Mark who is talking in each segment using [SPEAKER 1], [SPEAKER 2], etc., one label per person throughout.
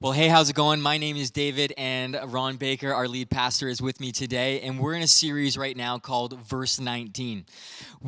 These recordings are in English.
[SPEAKER 1] Well, hey, how's it going? My name is David, and Ron Baker, our lead pastor, is with me today, and we're in a series right now called Verse 19.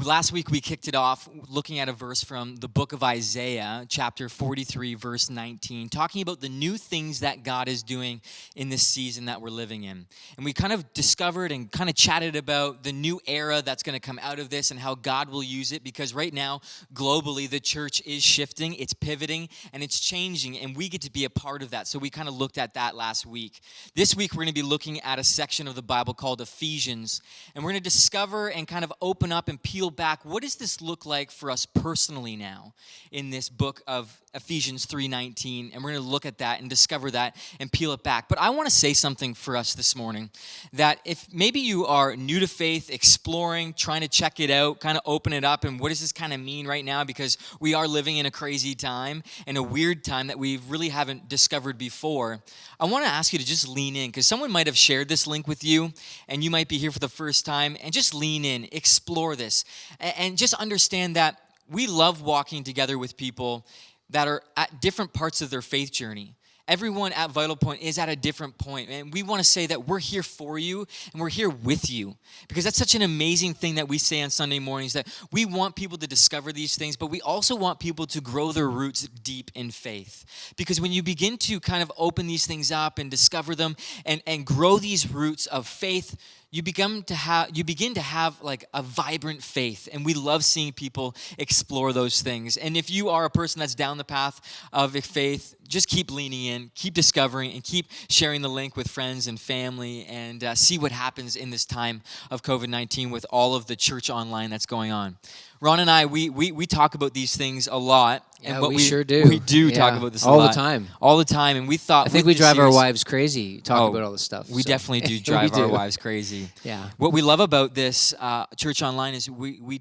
[SPEAKER 1] Last week, we kicked it off looking at a verse from the book of Isaiah, chapter 43, verse 19, talking about the new things that God is doing in this season that we're living in. And we kind of discovered and kind of chatted about the new era that's going to come out of this and how God will use it, because right now, globally, the church is shifting, it's pivoting, and it's changing, and we get to be a part of that. So we kind of looked at that last week. This week, we're going to be looking at a section of the Bible called Ephesians, and we're going to discover and kind of open up and peel back, what does this look like for us personally now in this book of Ephesians 3:19, and we're going to look at that and discover that and peel it back. But I want to say something for us this morning, that if maybe you are new to faith, exploring, trying to check it out, kind of open it up, and what does this kind of mean right now, because we are living in a crazy time and a weird time that we really haven't discovered before, I want to ask you to just lean in, because someone might have shared this link with you, and you might be here for the first time, and just lean in, explore this, and just understand that we love walking together with people that are at different parts of their faith journey. Everyone at Vitalpoint is at a different point, and we want to say that we're here for you and we're here with you, because that's such an amazing thing that we say on Sunday mornings, that we want people to discover these things, but we also want people to grow their roots deep in faith. Because when you begin to kind of open these things up and discover them and grow these roots of faith, you begin to have like a vibrant faith, and we love seeing people explore those things. And if you are a person that's down the path of faith, just keep leaning in, keep discovering, and keep sharing the link with friends and family, and see what happens in this time of COVID-19 with all of the church online that's going on. Ron and I, we talk about these things a lot.
[SPEAKER 2] Yeah,
[SPEAKER 1] and
[SPEAKER 2] we sure do.
[SPEAKER 1] We do talk about this a
[SPEAKER 2] all
[SPEAKER 1] lot.
[SPEAKER 2] the time.
[SPEAKER 1] All the time. And we thought,
[SPEAKER 2] I think we drive our wives crazy talking about all this stuff.
[SPEAKER 1] We definitely do drive
[SPEAKER 2] we
[SPEAKER 1] our
[SPEAKER 2] do.
[SPEAKER 1] wives crazy.
[SPEAKER 2] Yeah.
[SPEAKER 1] What we love about this church online is we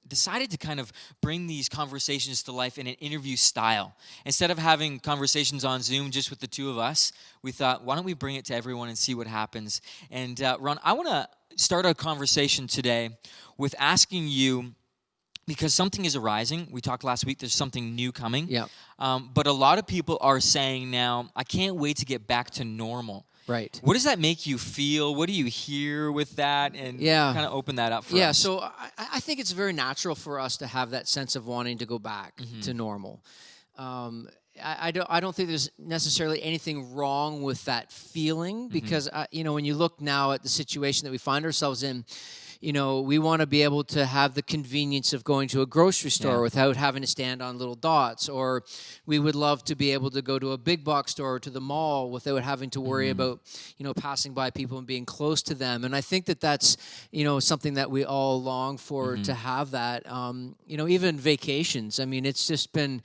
[SPEAKER 1] decided to kind of bring these conversations to life in an interview style. Instead of having conversations on Zoom just with the two of us, we thought, why don't we bring it to everyone and see what happens? And Ron, I want to start our conversation today with asking you, because something is arising. We talked last week, there's something new coming.
[SPEAKER 2] Yeah.
[SPEAKER 1] But a lot of people are saying now, I can't wait to get back to normal.
[SPEAKER 2] Right.
[SPEAKER 1] What does that make you feel? What do you hear with that? And kind of open that up for us.
[SPEAKER 2] Yeah, so I think it's very natural for us to have that sense of wanting to go back to normal. I don't think there's necessarily anything wrong with that feeling, because when you look now at the situation that we find ourselves in, we want to be able to have the convenience of going to a grocery store without having to stand on little dots, or we would love to be able to go to a big box store or to the mall without having to worry about, passing by people and being close to them. And I think that that's, something that we all long for, to have that. Even vacations. I mean, it's just been,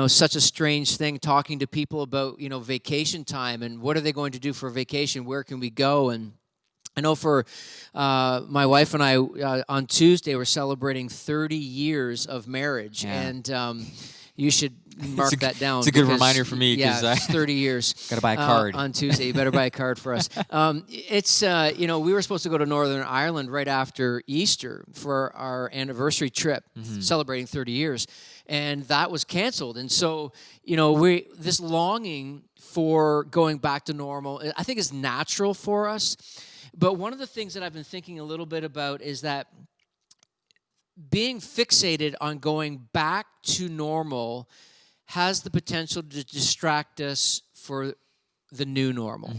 [SPEAKER 2] such a strange thing talking to people about, vacation time and what are they going to do for vacation? Where can we go? And I know for my wife and I, on Tuesday, we're celebrating 30 years of marriage, and you should mark that down.
[SPEAKER 1] It's a good reminder for me.
[SPEAKER 2] Yeah, it's 30 years.
[SPEAKER 1] Got to buy a card.
[SPEAKER 2] On Tuesday. You better buy a card for us. We were supposed to go to Northern Ireland right after Easter for our anniversary trip, celebrating 30 years, and that was canceled. And so, this longing for going back to normal, I think is natural for us. But one of the things that I've been thinking a little bit about is that being fixated on going back to normal has the potential to distract us for the new normal.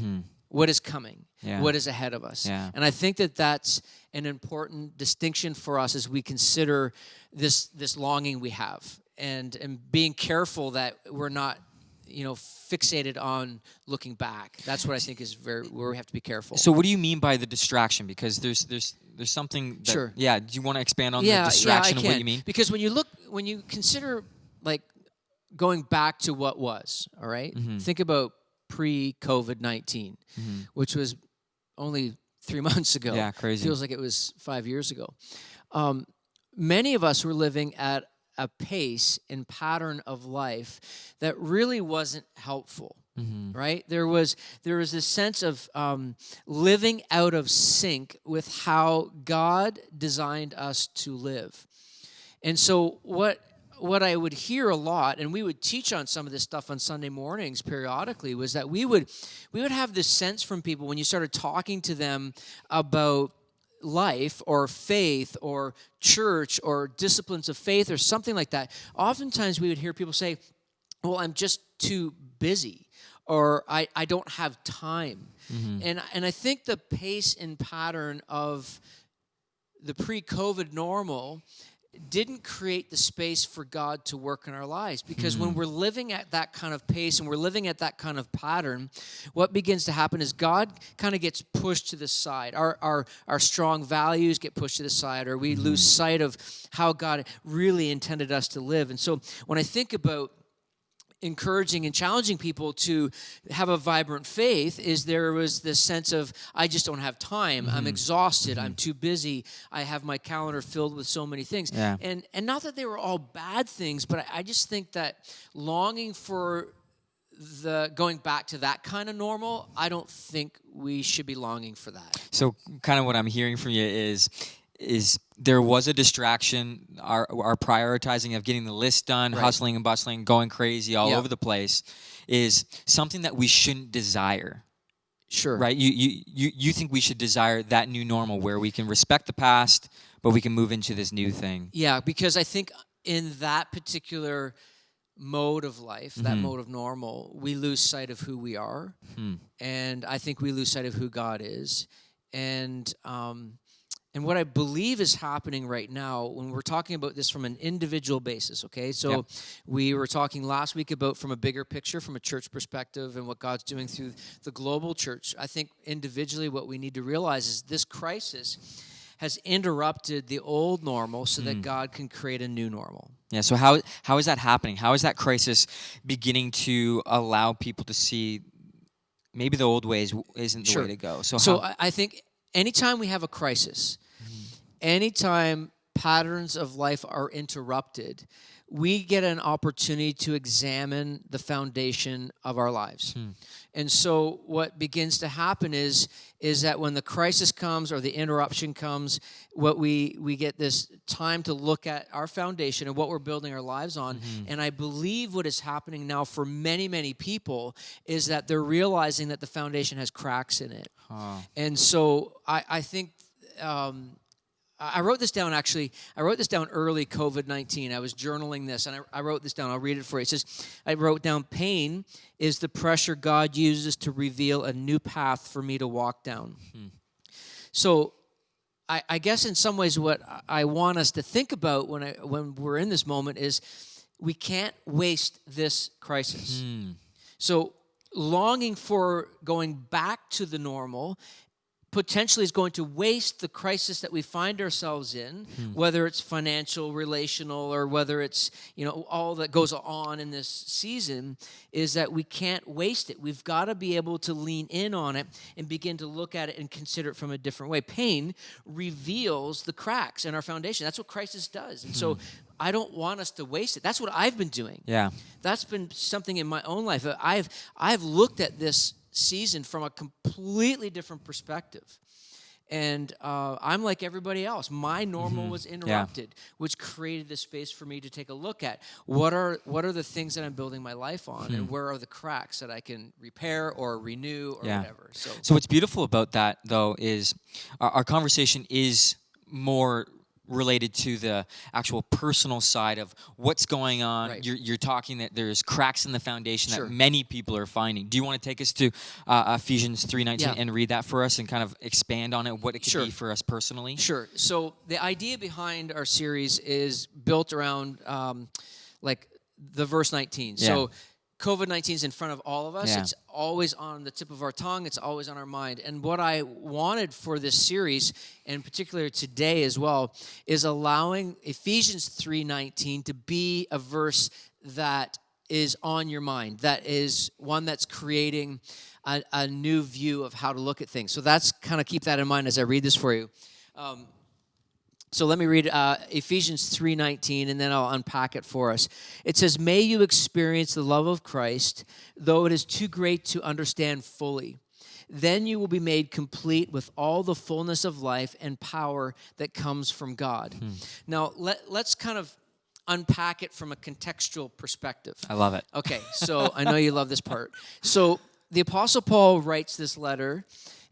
[SPEAKER 2] What is coming? What is ahead of us? And I think that that's an important distinction for us as we consider this longing we have, and being careful that we're not fixated on looking back. That's what I think is where we have to be careful.
[SPEAKER 1] So what do you mean by the distraction? Because there's something that,
[SPEAKER 2] sure.
[SPEAKER 1] Yeah, do you want to expand on the distraction of what you mean?
[SPEAKER 2] Because when you consider like going back to what was, all right? Think about pre-COVID-19, which was only 3 months ago.
[SPEAKER 1] Yeah, crazy.
[SPEAKER 2] Feels like it was 5 years ago. Many of us were living at a pace and pattern of life that really wasn't helpful, right? There was this sense of living out of sync with how God designed us to live. And so what what I would hear a lot, and we would teach on some of this stuff on Sunday mornings periodically, was that we would have this sense from people when you started talking to them about life or faith or church or disciplines of faith or something like that. Oftentimes we would hear people say, well, I'm just too busy, or I don't have time. And I think the pace and pattern of the pre-COVID normal didn't create the space for God to work in our lives, because when we're living at that kind of pace and we're living at that kind of pattern, what begins to happen is God kind of gets pushed to the side. Our strong values get pushed to the side, or we lose sight of how God really intended us to live. And so when I think about encouraging and challenging people to have a vibrant faith, is there was this sense of, I just don't have time. I'm exhausted. I'm too busy. I have my calendar filled with so many things.
[SPEAKER 1] Yeah.
[SPEAKER 2] And not that they were all bad things, but I just think that longing for the going back to that kind of normal, I don't think we should be longing for that.
[SPEAKER 1] So kind of what I'm hearing from you is there was a distraction, our prioritizing of getting the list done,
[SPEAKER 2] Right.
[SPEAKER 1] hustling and bustling, going crazy all
[SPEAKER 2] Yep.
[SPEAKER 1] over the place, is something that we shouldn't desire.
[SPEAKER 2] Sure.
[SPEAKER 1] Right? You think we should desire that new normal where we can respect the past, but we can move into this new thing.
[SPEAKER 2] Yeah, because I think in that particular mode of life, that mode of normal, we lose sight of who we are. And I think we lose sight of who God is. And what I believe is happening right now, when we're talking about this from an individual basis, okay? So we were talking last week about from a bigger picture, from a church perspective, and what God's doing through the global church. I think individually what we need to realize is this crisis has interrupted the old normal so that God can create a new normal.
[SPEAKER 1] Yeah, so how is that happening? How is that crisis beginning to allow people to see maybe the old ways isn't the way to go?
[SPEAKER 2] So I think anytime we have a crisis, anytime patterns of life are interrupted, we get an opportunity to examine the foundation of our lives. And so what begins to happen is that when the crisis comes or the interruption comes, what we get this time to look at our foundation and what we're building our lives on. And I believe what is happening now for many, many people is that they're realizing that the foundation has cracks in it. And so I think I wrote this down, actually. I wrote this down early, COVID-19. I was journaling this, and I wrote this down. I'll read it for you. It says, I wrote down, pain is the pressure God uses to reveal a new path for me to walk down. So I guess in some ways what I want us to think about when we're in this moment is we can't waste this crisis. So longing for going back to the normal potentially is going to waste the crisis that we find ourselves in, whether it's financial, relational, or whether it's, all that goes on in this season, is that we can't waste it. We've got to be able to lean in on it and begin to look at it and consider it from a different way. Pain reveals the cracks in our foundation. That's what crisis does. And so I don't want us to waste it. That's what I've been doing.
[SPEAKER 1] Yeah.
[SPEAKER 2] That's been something in my own life. I've looked at this season from a completely different perspective. And I'm like everybody else. My normal was interrupted, which created the space for me to take a look at what are the things that I'm building my life on, and where are the cracks that I can repair or renew or whatever.
[SPEAKER 1] So what's beautiful about that, though, is our conversation is more related to the actual personal side of what's going on.
[SPEAKER 2] Right.
[SPEAKER 1] You're talking that there's cracks in the foundation that many people are finding. Do you want to take us to Ephesians 3:19 and read that for us and kind of expand on it, what it could be for us personally?
[SPEAKER 2] Sure. So the idea behind our series is built around like the verse 19. So COVID-19 is in front of all of us. It's always on the tip of our tongue. It's always on our mind. And what I wanted for this series, and particularly today as well, is allowing Ephesians 3:19 to be a verse that is on your mind, that is one that's creating a new view of how to look at things. So that's kind of keep that in mind as I read this for you. So let me read Ephesians 3:19, and then I'll unpack it for us. It says, "May you experience the love of Christ, though it is too great to understand fully. Then you will be made complete with all the fullness of life and power that comes from God." Now, let's kind of unpack it from a contextual perspective.
[SPEAKER 1] I love it.
[SPEAKER 2] Okay, so I know you love this part. So the Apostle Paul writes this letter,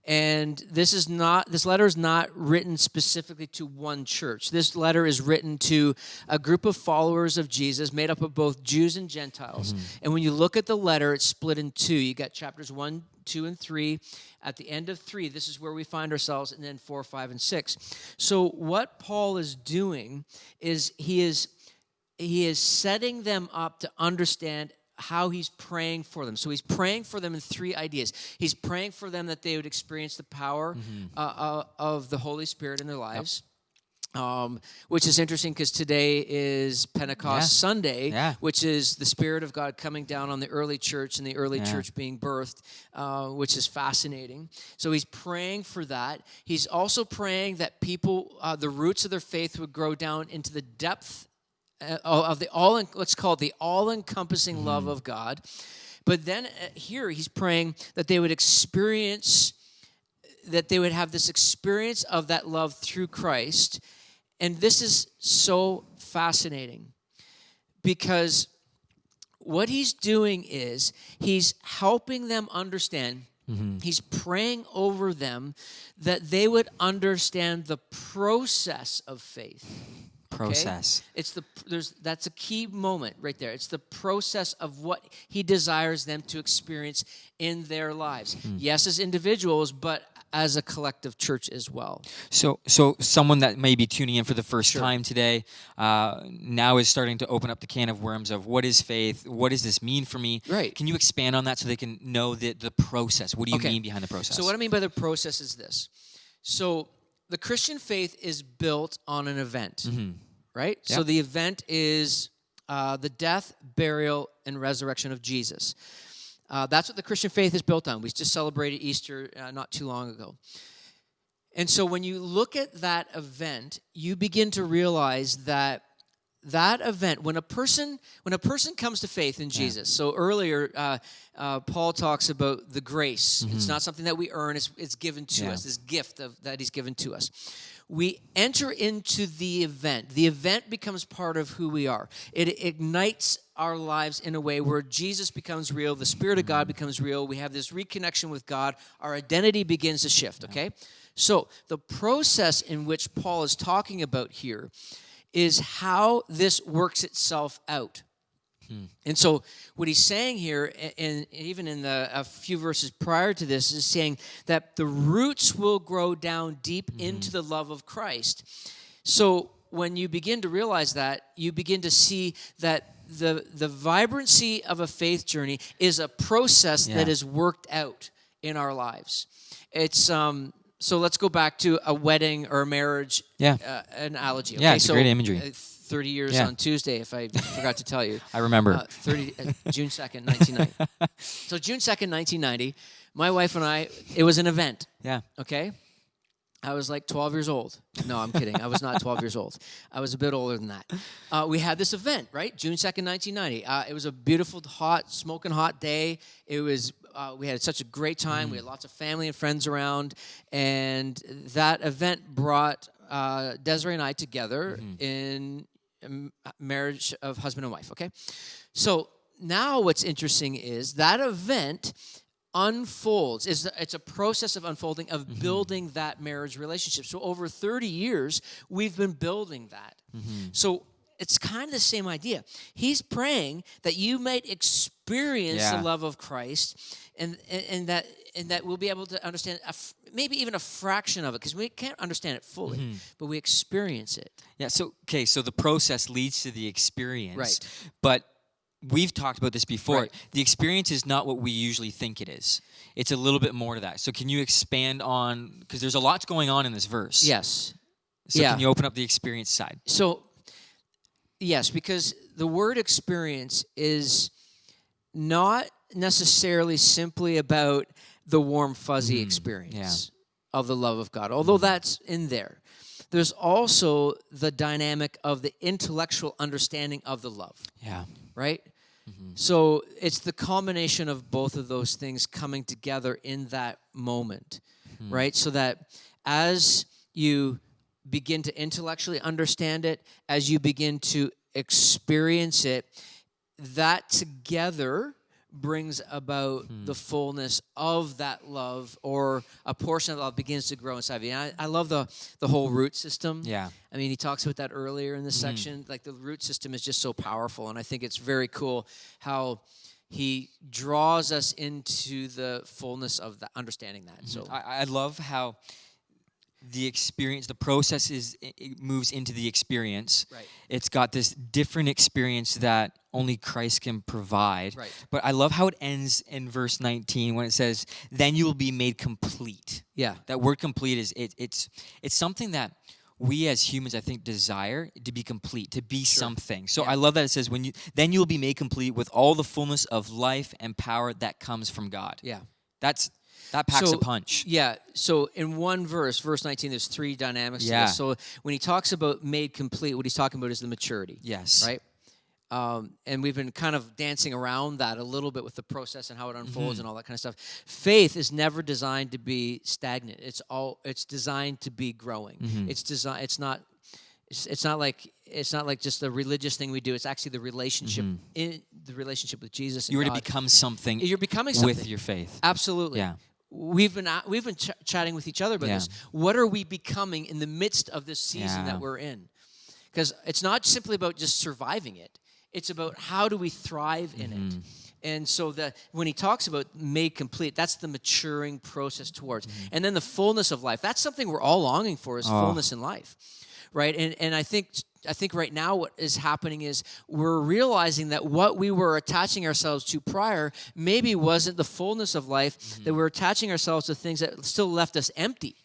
[SPEAKER 2] and this letter is not written specifically to one church. This letter is written to a group of followers of Jesus made up of both Jews and Gentiles. And when you look at the letter, it's split in two. You got chapters 1, 2, and 3. At the end of 3, this is where we find ourselves, and then 4, 5, and 6. So what Paul is doing is he is setting them up to understand how he's praying for them. So he's praying for them in 3 ideas. He's praying for them that they would experience the power of the Holy Spirit in their lives, which is interesting because today is Pentecost Sunday, which is the Spirit of God coming down on the early church and the early church being birthed, which is fascinating. So he's praying for that. He's also praying that people, the roots of their faith would grow down into the depth of the let's call it the all-encompassing love of God. But then here he's praying that they would have this experience of that love through Christ. And this is so fascinating because what he's doing is he's helping them understand. He's praying over them that they would understand the process of faith.
[SPEAKER 1] Process.
[SPEAKER 2] Okay? That's a key moment right there. It's the process of what he desires them to experience in their lives. Yes, as individuals, but as a collective church as well.
[SPEAKER 1] So someone that may be tuning in for the first time today now is starting to open up the can of worms of what is faith? What does this mean for me?
[SPEAKER 2] Right.
[SPEAKER 1] Can you expand on that so they can know the process? What do you mean behind the process?
[SPEAKER 2] So what I mean by the process is this. So the Christian faith is built on an event, right? Yep. So the event is the death, burial, and resurrection of Jesus. That's what the Christian faith is built on. We just celebrated Easter not too long ago. And so when you look at that event, you begin to realize that event, when a person comes to faith in Jesus. So earlier, Paul talks about the grace. It's not something that we earn. It's given to us, this gift that he's given to us. We enter into the event. The event becomes part of who we are. It ignites our lives in a way where Jesus becomes real, the Spirit of God becomes real. We have this reconnection with God. Our identity begins to shift, okay? So the process in which Paul is talking about here is how this works itself out. And so what he's saying here, and even in a few verses prior to this, is saying that the roots will grow down deep into the love of Christ. So when you begin to realize that, you begin to see that the vibrancy of a faith journey is a process that is worked out in our lives. It's so let's go back to a wedding or a marriage analogy. Okay?
[SPEAKER 1] Yeah, it's great imagery.
[SPEAKER 2] 30 years on Tuesday, if I forgot to tell you.
[SPEAKER 1] I remember.
[SPEAKER 2] June 2nd, 1990. So June 2nd, 1990, my wife and I, it was an event.
[SPEAKER 1] Yeah.
[SPEAKER 2] Okay? I was like 12 years old. No, I'm kidding. I was not 12 years old. I was a bit older than that. We had this event, right? June 2nd, 1990. It was a beautiful, smoking hot day. It was, we had such a great time. We had lots of family and friends around. And that event brought Desiree and I together in marriage of husband and wife, okay? So now what's interesting is that event unfolds. It's a process of unfolding, of building that marriage relationship. So over 30 years, we've been building that. So it's kind of the same idea. He's praying that you might experience the love of Christ and that we'll be able to understand maybe even a fraction of it, because we can't understand it fully, but we experience it.
[SPEAKER 1] Yeah, so the process leads to the experience.
[SPEAKER 2] Right.
[SPEAKER 1] But we've talked about this before.
[SPEAKER 2] Right.
[SPEAKER 1] The experience is not what we usually think it is. It's a little bit more to that. So can you expand on, because there's a lot going on in this verse.
[SPEAKER 2] Yes.
[SPEAKER 1] So can you open up the experience side?
[SPEAKER 2] So, yes, because the word experience is not necessarily simply about the warm, fuzzy experience of the love of God, although that's in there. There's also the dynamic of the intellectual understanding of the love. Yeah. Right? So it's the combination of both of those things coming together in that moment, right? So that as you begin to intellectually understand it, as you begin to experience it, that together brings about the fullness of that love, or a portion of love begins to grow inside of you. And I love the whole root system.
[SPEAKER 1] Yeah.
[SPEAKER 2] I mean, he talks about that earlier in this section. Like, the root system is just so powerful, and I think it's very cool how he draws us into the fullness of that, understanding that. So
[SPEAKER 1] I love how the experience, the process it moves into the experience.
[SPEAKER 2] Right.
[SPEAKER 1] It's got this different experience that only Christ can provide.
[SPEAKER 2] Right.
[SPEAKER 1] But I love how it ends in verse 19 when it says, "Then you will be made complete."
[SPEAKER 2] yeah,
[SPEAKER 1] That word "complete" is it's something that we as humans, I think, desire to be complete, to be something. So I love that it says, then you will be made complete with all the fullness of life and power that comes from God.
[SPEAKER 2] yeah.
[SPEAKER 1] That packs a punch.
[SPEAKER 2] Yeah. So in one verse 19, there's three dynamics to this. So when he talks about made complete, what he's talking about is the maturity.
[SPEAKER 1] Yes.
[SPEAKER 2] Right? And we've been kind of dancing around that a little bit with the process and how it unfolds and all that kind of stuff. Faith is never designed to be stagnant. It's designed to be growing. It's not like just a religious thing we do. It's actually the relationship in the relationship with Jesus and
[SPEAKER 1] You were
[SPEAKER 2] God.
[SPEAKER 1] to become something.
[SPEAKER 2] You're becoming something
[SPEAKER 1] with your faith.
[SPEAKER 2] Absolutely.
[SPEAKER 1] Yeah.
[SPEAKER 2] We've been chatting with each other about this. What are we becoming in the midst of this season that we're in? Because it's not simply about just surviving it. It's about how do we thrive in it. And so when he talks about made complete, that's the maturing process towards. And then the fullness of life. That's something we're all longing for, is fullness in life. Right? And I think right now what is happening is we're realizing that what we were attaching ourselves to prior maybe wasn't the fullness of life, that we're attaching ourselves to things that still left us empty.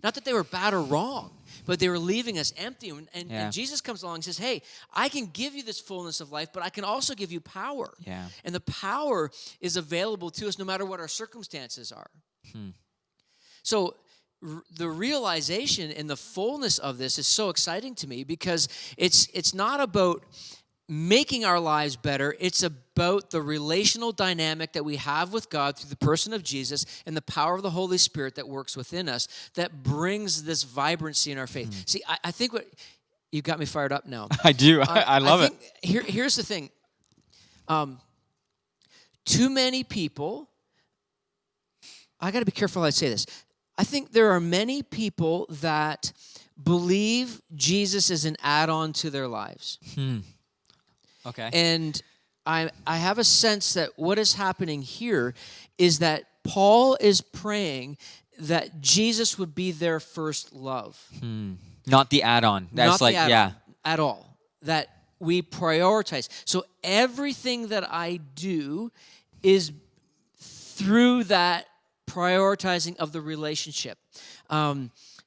[SPEAKER 2] Not that they were bad or wrong, but they were leaving us empty. And Jesus comes along and says, hey, I can give you this fullness of life, but I can also give you power.
[SPEAKER 1] Yeah.
[SPEAKER 2] And the power is available to us no matter what our circumstances are. So the realization and the fullness of this is so exciting to me, because it's not about making our lives better. It's about the relational dynamic that we have with God through the person of Jesus and the power of the Holy Spirit that works within us that brings this vibrancy in our faith. See, I think what you got me fired up now.
[SPEAKER 1] I do. I love it.
[SPEAKER 2] Here's the thing. Too many people, I got to be careful how I say this. I think there are many people that believe Jesus is an add-on to their lives.
[SPEAKER 1] Okay.
[SPEAKER 2] And I have a sense that what is happening here is that Paul is praying that Jesus would be their first love.
[SPEAKER 1] Not the add-on. That's
[SPEAKER 2] Not the add-on at all. That we prioritize. So everything that I do is through that prioritizing of the relationship.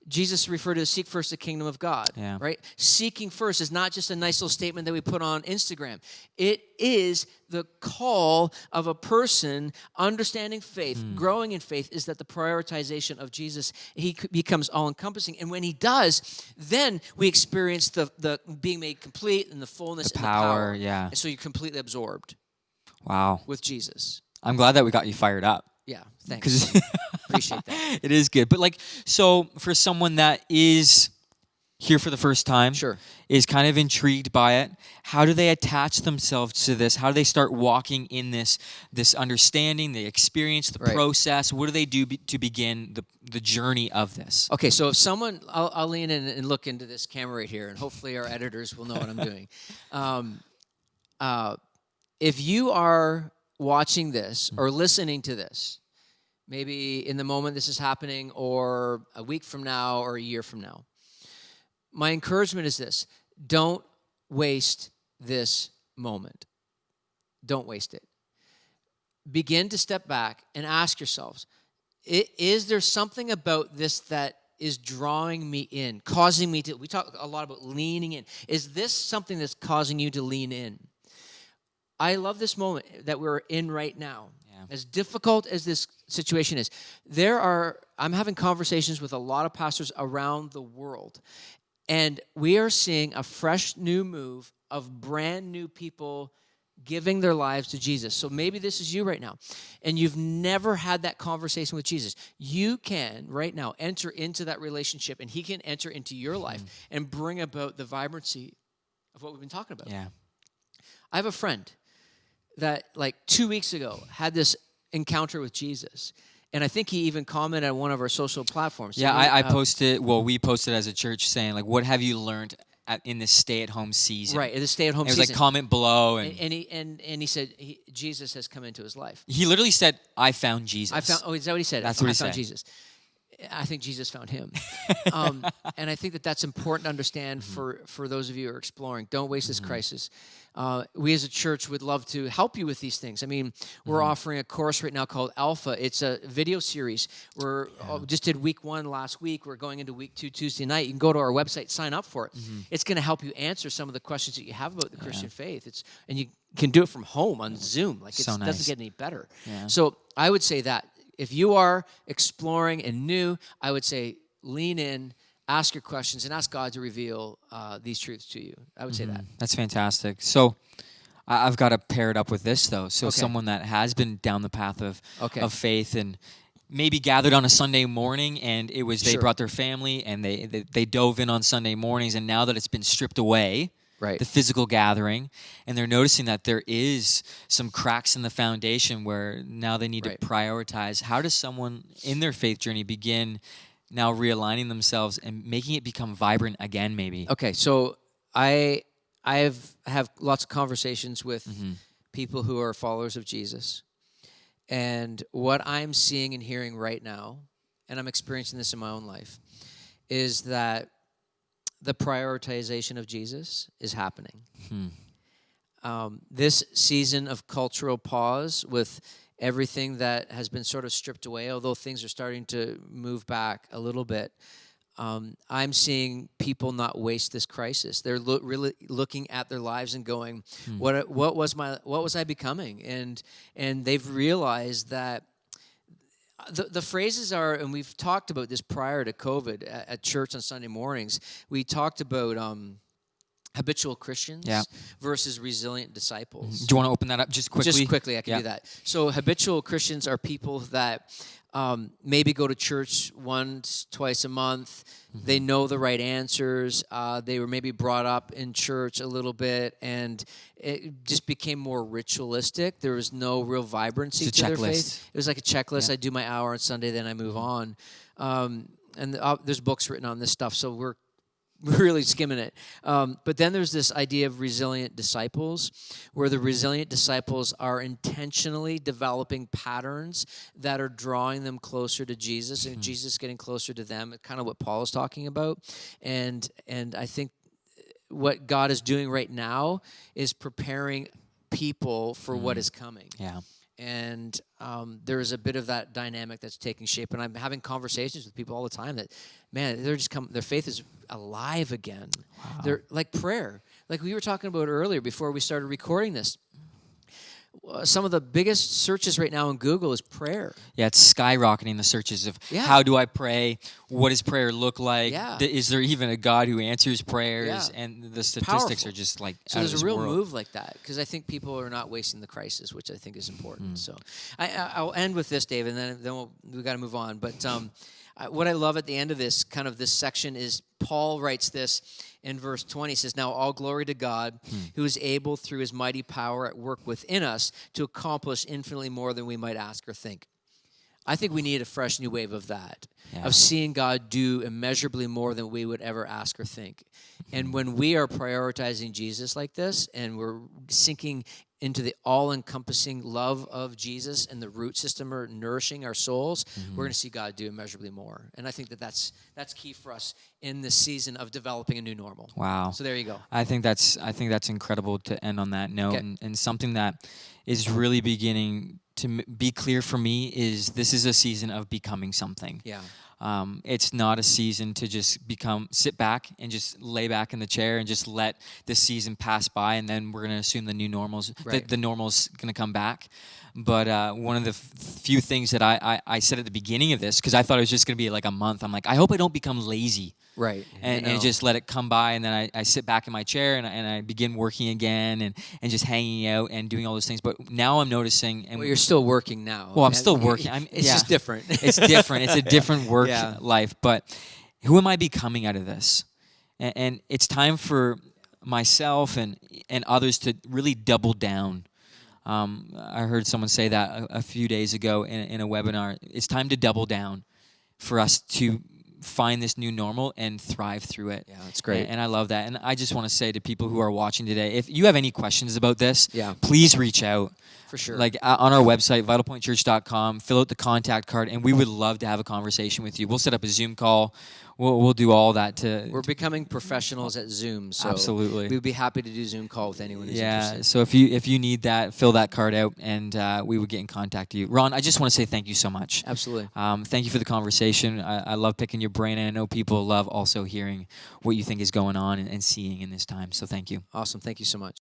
[SPEAKER 2] Jesus referred to seek first the kingdom of God, right? Seeking first is not just a nice little statement that we put on Instagram. It is the call of a person understanding faith, growing in faith, is that the prioritization of Jesus, he becomes all-encompassing. And when he does, then we experience the being made complete and the fullness and the power. And so you're completely absorbed.
[SPEAKER 1] Wow.
[SPEAKER 2] With Jesus.
[SPEAKER 1] I'm glad that we got you fired up.
[SPEAKER 2] Yeah, thanks. Appreciate that.
[SPEAKER 1] It is good. But so for someone that is here for the first time, is kind of intrigued by it, how do they attach themselves to this? How do they start walking in this understanding, the experience, the process? What do they do to begin the journey of this?
[SPEAKER 2] Okay, so if someone, I'll lean in and look into this camera right here, and hopefully our editors will know what I'm doing. If you are watching this or listening to this, maybe in the moment this is happening, or a week from now, or a year from now, my encouragement is this: don't waste this moment. Don't waste it. Begin to step back and ask yourselves, is there something about this that is drawing me in, causing me to, we talk a lot about leaning in. Is this something that's causing you to lean in? I love this moment that we're in right now. As difficult as this situation is, I'm having conversations with a lot of pastors around the world, and we are seeing a fresh new move of brand new people giving their lives to Jesus. So maybe this is you right now, and you've never had that conversation with Jesus. You can right now enter into that relationship, and he can enter into your life and bring about the vibrancy of what we've been talking about.
[SPEAKER 1] Yeah.
[SPEAKER 2] I have a friend that like 2 weeks ago had this encounter with Jesus. And I think he even commented on one of our social platforms.
[SPEAKER 1] Yeah, I posted, we posted as a church saying, like, what have you learned in this stay-at-home season?
[SPEAKER 2] Right, in the stay-at-home season.
[SPEAKER 1] It was like, comment below. And
[SPEAKER 2] he said Jesus has come into his life.
[SPEAKER 1] He literally said, I found Jesus.
[SPEAKER 2] Is that what he said?
[SPEAKER 1] That's what he
[SPEAKER 2] found
[SPEAKER 1] said.
[SPEAKER 2] Jesus. I think Jesus found him. And I think that's important to understand for those of you who are exploring. Don't waste this crisis. We as a church would love to help you with these things. I mean, we're offering a course right now called Alpha. It's a video series. We just did week 1 last week. We're going into week 2 Tuesday night. You can go to our website, sign up for it. It's going to help you answer some of the questions that you have about the Christian faith. And you can do it from home on Zoom. Like, it doesn't get any better. Yeah. So I would say that if you are exploring and new, I would say lean in, ask your questions, and ask God to reveal these truths to you. I would say that.
[SPEAKER 1] That's fantastic. So I've got to pair it up with this, though. So someone that has been down the path of faith and maybe gathered on a Sunday morning, and it was they brought their family, and they dove in on Sunday mornings, and now that it's been stripped away, the physical gathering, and they're noticing that there is some cracks in the foundation where now they need to prioritize. How does someone in their faith journey begin now realigning themselves and making it become vibrant again, maybe?
[SPEAKER 2] Okay, so I have lots of conversations with people who are followers of Jesus, and what I'm seeing and hearing right now, and I'm experiencing this in my own life, is that the prioritization of Jesus is happening. This season of cultural pause with everything that has been sort of stripped away, although things are starting to move back a little bit, I'm seeing people not waste this crisis. They're really looking at their lives and going, "What was I becoming?" And they've realized that the phrases are, and we've talked about this prior to COVID at church on Sunday mornings. We talked about habitual Christians versus resilient disciples.
[SPEAKER 1] Do you want to open that up just quickly?
[SPEAKER 2] Just quickly, I can do that. So habitual Christians are people that maybe go to church once, twice a month. They know the right answers. They were maybe brought up in church a little bit, and it just became more ritualistic. There was no real vibrancy to their faith. It was like a checklist. I do my hour on Sunday, then I move on. And there's books written on this stuff, so we're really skimming it. But then there's this idea of resilient disciples, where the resilient disciples are intentionally developing patterns that are drawing them closer to Jesus, and Jesus getting closer to them, kind of what Paul is talking about. And I think what God is doing right now is preparing people for what is coming.
[SPEAKER 1] Yeah.
[SPEAKER 2] And there is a bit of that dynamic that's taking shape. And I'm having conversations with people all the time that, man, their faith is alive again. Wow. They're like prayer. Like we were talking about earlier before we started recording this. Some of the biggest searches right now in Google is prayer.
[SPEAKER 1] Yeah, it's skyrocketing, the searches of how do I pray? What does prayer look like?
[SPEAKER 2] Yeah.
[SPEAKER 1] Is there even a God who answers prayers?
[SPEAKER 2] Yeah.
[SPEAKER 1] And the statistics are just like
[SPEAKER 2] so
[SPEAKER 1] out
[SPEAKER 2] there's
[SPEAKER 1] of this
[SPEAKER 2] a real
[SPEAKER 1] world.
[SPEAKER 2] move like that, because I think people are not wasting the crisis, which I think is important. So I'll end with this, David, and then we got to move on. But what I love at the end of this section is Paul writes this in verse 20. He says, "Now all glory to God, who is able through his mighty power at work within us to accomplish infinitely more than we might ask or think." I think we need a fresh new wave of that, of seeing God do immeasurably more than we would ever ask or think. And when we are prioritizing Jesus like this, and we're sinking into the all-encompassing love of Jesus, and the root system are nourishing our souls, we're going to see God do immeasurably more. And I think that's key for us in this season of developing a new normal.
[SPEAKER 1] Wow.
[SPEAKER 2] So there you go.
[SPEAKER 1] I think that's incredible to end on that note. And something that is really beginning to be clear for me is this is a season of becoming something.
[SPEAKER 2] Yeah.
[SPEAKER 1] It's not a season to just sit back and just lay back in the chair and just let this season pass by, and then we're going to assume the new normal's the normal's going to come back. But one of the few things that I said at the beginning of this, because I thought it was just going to be like a month, I'm like, I hope I don't become lazy.
[SPEAKER 2] Right.
[SPEAKER 1] And just let it come by, and then I sit back in my chair and I begin working again and just hanging out and doing all those things. But now I'm noticing. And
[SPEAKER 2] well, you're still working now.
[SPEAKER 1] Well, I'm still working.
[SPEAKER 2] It's just different.
[SPEAKER 1] It's different. It's a different work life. But who am I becoming out of this? And it's time for myself and others to really double down. I heard someone say that a few days ago in a webinar. It's time to double down for us to find this new normal and thrive through it.
[SPEAKER 2] Yeah, that's great.
[SPEAKER 1] And I love that. And I just want to say to people who are watching today, if you have any questions about this,
[SPEAKER 2] Yeah.
[SPEAKER 1] please reach out.
[SPEAKER 2] For sure.
[SPEAKER 1] Like on our website, vitalpointchurch.com, fill out the contact card, and we would love to have a conversation with you. We'll set up a Zoom call. We'll do all that to.
[SPEAKER 2] We're becoming professionals at Zoom, so
[SPEAKER 1] Absolutely.
[SPEAKER 2] we'd be happy to do Zoom call with anyone who's
[SPEAKER 1] Yeah,
[SPEAKER 2] interested.
[SPEAKER 1] so if you need that, fill that card out, and we would get in contact with you. Ron, I just want to say thank you so much.
[SPEAKER 2] Absolutely.
[SPEAKER 1] Thank you for the conversation. I love picking your brain, and I know people love also hearing what you think is going on and seeing in this time. So thank you.
[SPEAKER 2] Awesome. Thank you so much.